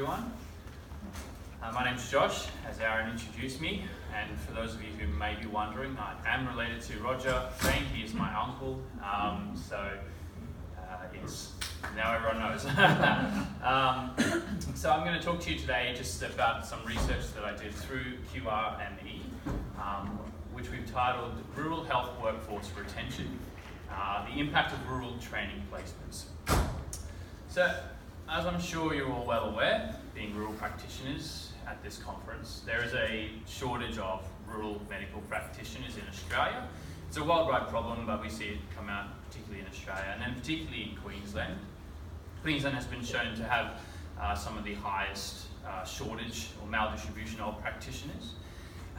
everyone. My name's Josh, as Aaron introduced me, and for those of you who may be wondering, I am related to Roger Fain. He is my uncle, yes, now everyone knows. So I'm going to talk to you today just about some research that I did through QRME, which we've titled Rural Health Workforce Retention, the Impact of Rural Training Placements. So, as I'm sure you're all well aware, being rural practitioners at this conference, there is a shortage of rural medical practitioners in Australia. It's a worldwide problem, but we see it come out particularly in Australia, and then particularly in Queensland. Queensland has been shown to have some of the highest shortage or maldistribution of practitioners.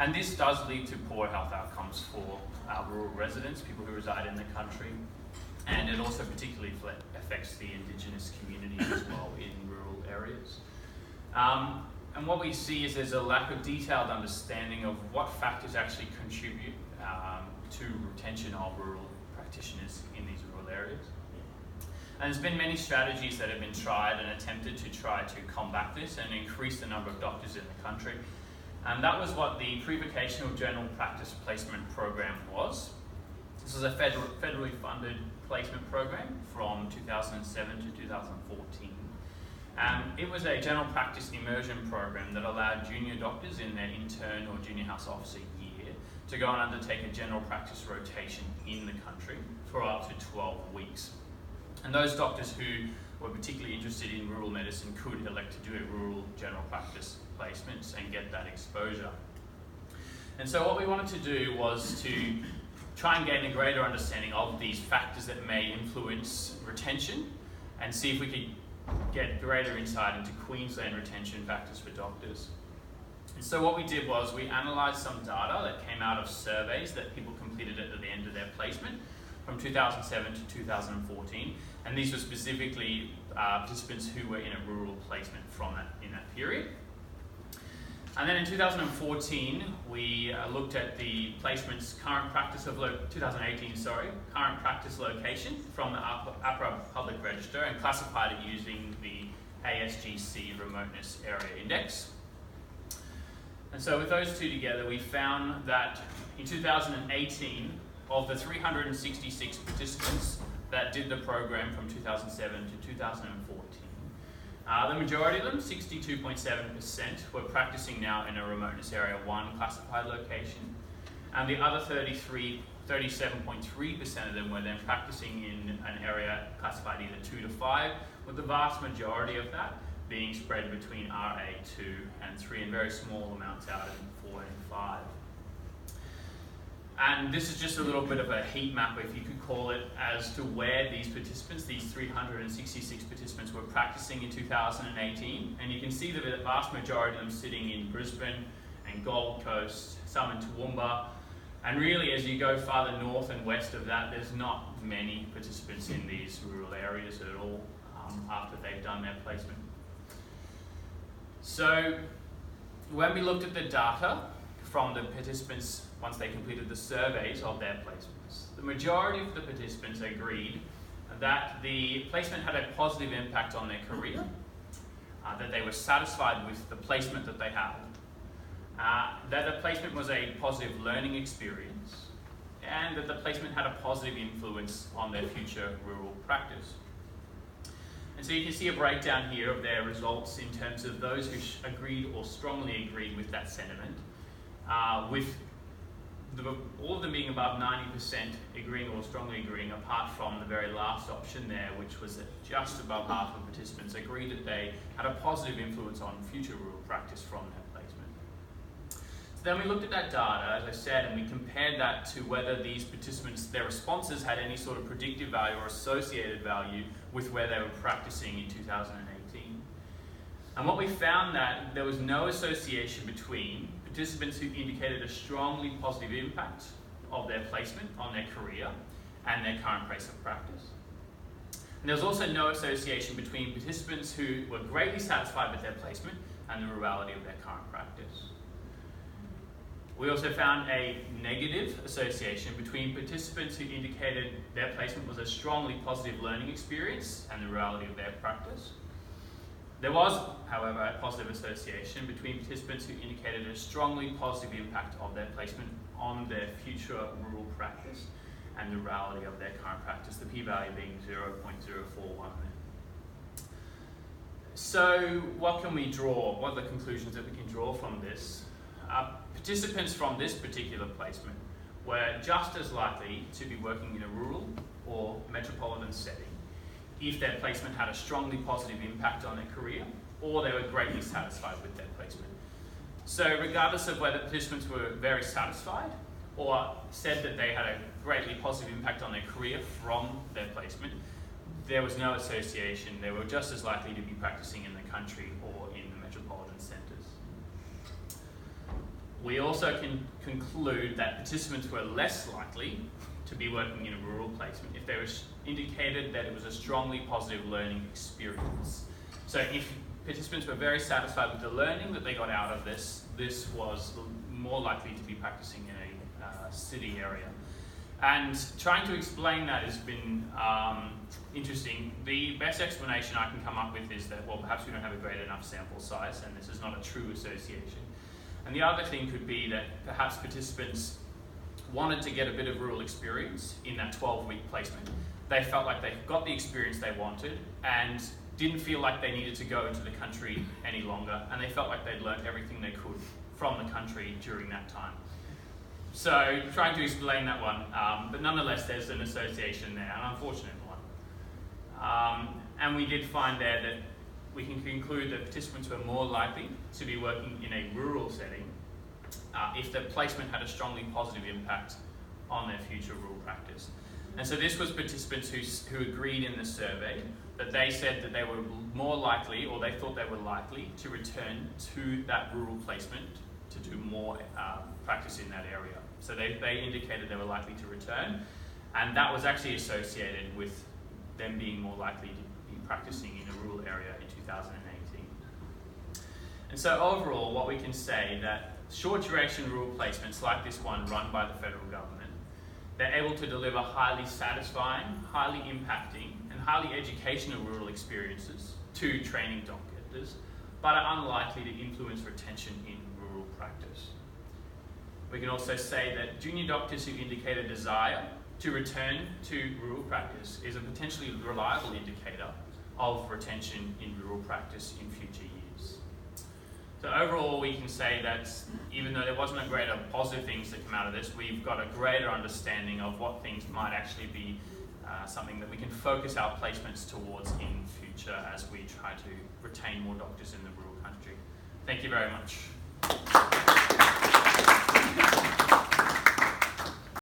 And this does lead to poor health outcomes for our rural residents, people who reside in the country, and it also particularly affects the Indigenous communities as well in rural areas. And what we see is there's a lack of detailed understanding of what factors actually contribute to retention of rural practitioners in these rural areas. And there's been many strategies that have been tried and attempted to try to combat this and increase the number of doctors in the country. And that was what the Pre-Vocational General Practice Placement Program was. This is a federally funded placement program from 2007 to 2014. It was a general practice immersion program that allowed junior doctors in their intern or junior house officer year to go and undertake a general practice rotation in the country for up to 12 weeks. And those doctors who were particularly interested in rural medicine could elect to do a rural general practice placement and get that exposure. And so what we wanted to do was to try and gain a greater understanding of these factors that may influence retention and see if we could get greater insight into Queensland retention factors for doctors. And so what we did was we analysed some data that came out of surveys that people completed at the end of their placement from 2007 to 2014, and these were specifically participants who were in a rural placement in that period. And then in 2014, we looked at the placement's current practice of 2018, current practice location from the APRA Public Register and classified it using the ASGC Remoteness Area Index. And so with those two together, we found that in 2018, of the 366 participants that did the program from 2007 to 2014, the majority of them, 62.7%, were practicing now in a Remoteness Area 1 classified location, and the other 37.3% of them were then practicing in an area classified either 2 to 5, with the vast majority of that being spread between RA2 and 3, and very small amounts out in 4 and 5. And this is just a little bit of a heat map, if you could call it, as to where these participants, these 366 participants, were practicing in 2018. And you can see the vast majority of them sitting in Brisbane and Gold Coast, some in Toowoomba. And really, as you go farther north and west of that, there's not many participants in these rural areas at all after they've done their placement. So when we looked at the data from the participants once they completed the surveys of their placements, the majority of the participants agreed that the placement had a positive impact on their career, that they were satisfied with the placement that they had, that the placement was a positive learning experience, and that the placement had a positive influence on their future rural practice. And so you can see a breakdown here of their results in terms of those who agreed or strongly agreed with that sentiment, with all of them being above 90% agreeing or strongly agreeing, apart from the very last option there, which was that just above half of participants agreed that they had a positive influence on future rural practice from that placement. So then we looked at that data, as I said, and we compared that to whether these participants, their responses had any sort of predictive value or associated value with where they were practicing in 2018. And what we found that there was no association between participants who indicated a strongly positive impact of their placement on their career and their current place of practice. And there was also no association between participants who were greatly satisfied with their placement and the rurality of their current practice. We also found a negative association between participants who indicated their placement was a strongly positive learning experience and the rurality of their practice, There was, however, a positive association between participants who indicated a strongly positive impact of their placement on their future rural practice and the reality of their current practice, the p-value being 0.041. So what can we draw? What are the conclusions that we can draw from this? Participants from this particular placement were just as likely to be working in a rural or metropolitan setting if their placement had a strongly positive impact on their career, or they were greatly satisfied with their placement. So regardless of whether participants were very satisfied or said that they had a greatly positive impact on their career from their placement, there was no association. They were just as likely to be practicing in the country or in the metropolitan centres. We also can conclude that participants were less likely to be working in a rural placement if they were indicated that it was a strongly positive learning experience. So if participants were very satisfied with the learning that they got out of this, this was more likely to be practicing in a city area. And trying to explain that has been interesting. The best explanation I can come up with is that, well, perhaps we don't have a great enough sample size and this is not a true association. And the other thing could be that perhaps participants wanted to get a bit of rural experience in that 12-week placement. They felt like they got the experience they wanted and didn't feel like they needed to go into the country any longer, and they felt like they'd learned everything they could from the country during that time. So trying to explain that one, but nonetheless there's an association there, an unfortunate one. And we did find there that we can conclude that participants were more likely to be working in a rural setting if the placement had a strongly positive impact on their future rural practice. And so this was participants who agreed in the survey that they said that they were more likely, or they thought they were likely, to return to that rural placement to do more practice in that area. So they indicated they were likely to return, and that was actually associated with them being more likely to be practicing in a rural area in 2018. And so overall, what we can say that short duration rural placements like this one run by the federal government, they're able to deliver highly satisfying, highly impacting, and highly educational rural experiences to training doctors, but are unlikely to influence retention in rural practice. We can also say that junior doctors who indicate a desire to return to rural practice is a potentially reliable indicator of retention in rural practice in future years. So overall, we can say that even though there wasn't a greater positive things that come out of this, we've got a greater understanding of what things might actually be something that we can focus our placements towards in future as we try to retain more doctors in the rural country. Thank you very much.